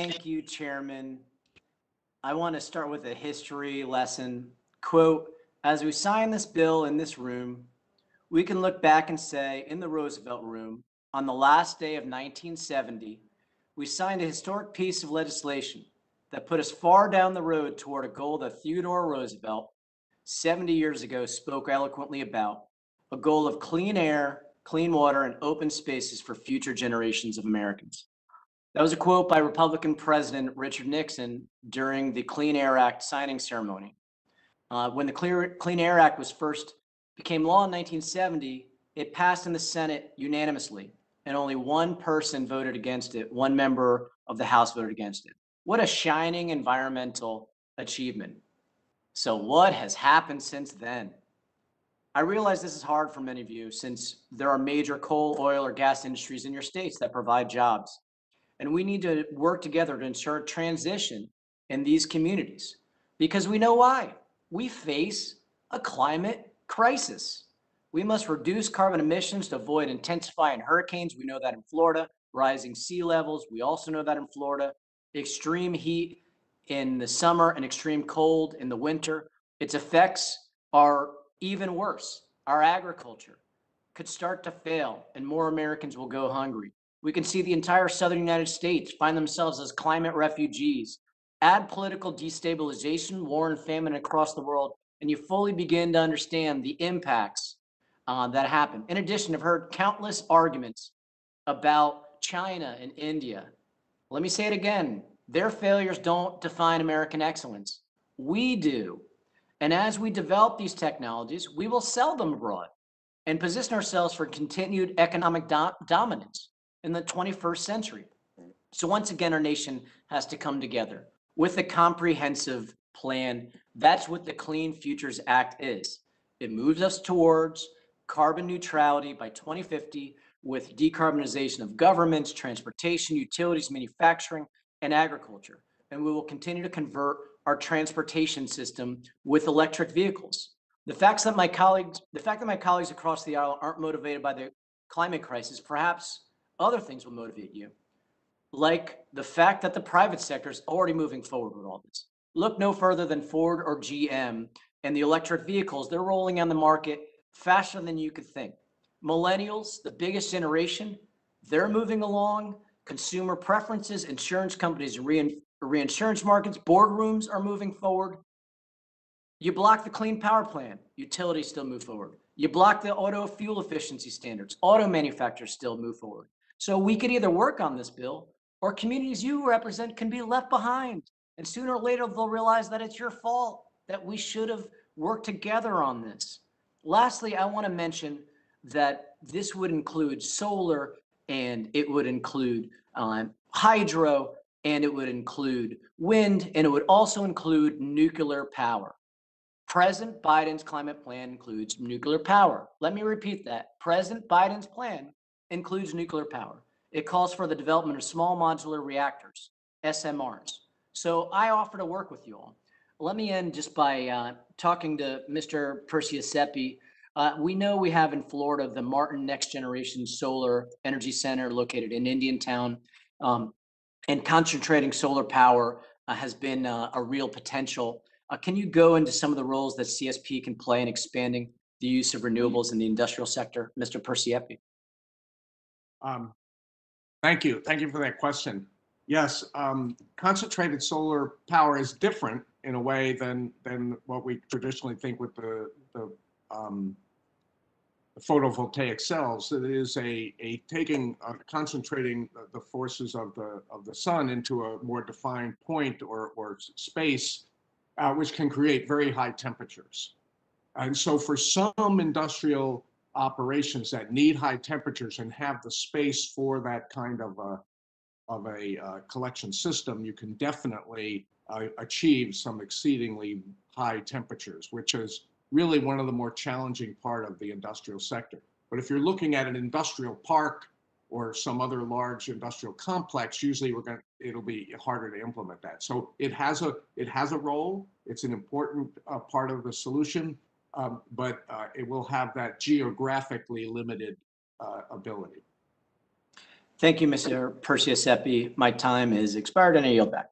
Thank you, Chairman. I want to start with a history lesson. Quote, as we sign this bill in this room, we can look back and say, in the Roosevelt room, on the last day of 1970, we signed a historic piece of legislation that put us far down the road toward a goal that Theodore Roosevelt, 70 years ago, spoke eloquently about, a goal of clean air, clean water, and open spaces for future generations of Americans. That was a quote by Republican President Richard Nixon during the Clean Air Act signing ceremony. When the Clean Air Act was first became law in 1970, it passed in the Senate unanimously, and only one person voted against it. One member of the House voted against it. What a shining environmental achievement. So what has happened since then? I realize this is hard for many of you since there are major coal, oil, or gas industries in your states that provide jobs. And we need to work together to ensure transition in these communities because we know why. We face a climate crisis. We must reduce carbon emissions to avoid intensifying hurricanes. We know that in Florida, rising sea levels. We also know that in Florida, extreme heat in the summer and extreme cold in the winter. Its effects are even worse. Our agriculture could start to fail and more Americans will go hungry. We can see the entire southern United States find themselves as climate refugees. Add political destabilization, war, and famine across the world, and you fully begin to understand the impacts that happen. In addition, I've heard countless arguments about China and India. Let me say it again. Their failures don't define American excellence. We do. And as we develop these technologies, we will sell them abroad and position ourselves for continued economic dominance in the 21st century. So once again, our nation has to come together with a comprehensive plan. That's what the Clean Futures Act is. It moves us towards carbon neutrality by 2050 with decarbonization of governments, transportation, utilities, manufacturing, and agriculture. And we will continue to convert our transportation system with electric vehicles. The fact that my colleagues across the aisle aren't motivated by the climate crisis, perhaps other things will motivate you, like the fact that the private sector is already moving forward with all this. Look no further than Ford or GM and the electric vehicles. They're rolling on the market faster than you could think. Millennials, the biggest generation, they're moving along. Consumer preferences, insurance companies, reinsurance markets, boardrooms are moving forward. You block the clean power plan, utilities still move forward. You block the auto fuel efficiency standards, auto manufacturers still move forward. So we could either work on this bill or communities you represent can be left behind. And sooner or later, they'll realize that it's your fault, that we should have worked together on this. Lastly, I want to mention that this would include solar and it would include hydro and it would include wind and it would also include nuclear power. President Biden's climate plan includes nuclear power. Let me repeat that. President Biden's plan includes nuclear power. It calls for the development of small modular reactors, SMRs. So I offer to work with you all. Let me end just by talking to Mr. Persiasepi. We know we have in Florida the Martin Next Generation Solar Energy Center located in Indiantown, and concentrating solar power has been a real potential. Can you go into some of the roles that CSP can play in expanding the use of renewables in the industrial sector, Mr. Persiapi? Thank you. Thank you for that question. Yes, concentrated solar power is different in a way than what we traditionally think with the photovoltaic cells. It is concentrating the forces of the sun into a more defined point or space, which can create very high temperatures. And so for some industrial operations that need high temperatures and have the space for that kind of a collection system, you can definitely achieve some exceedingly high temperatures, which is really one of the more challenging part of the industrial sector. But if you're looking at an industrial park or some other large industrial complex, usually it'll be harder to implement that. So it has a role. It's an important part of the solution, but it will have that geographically limited ability. Thank you, Mr. Persiasepi. My time is expired and I yield back.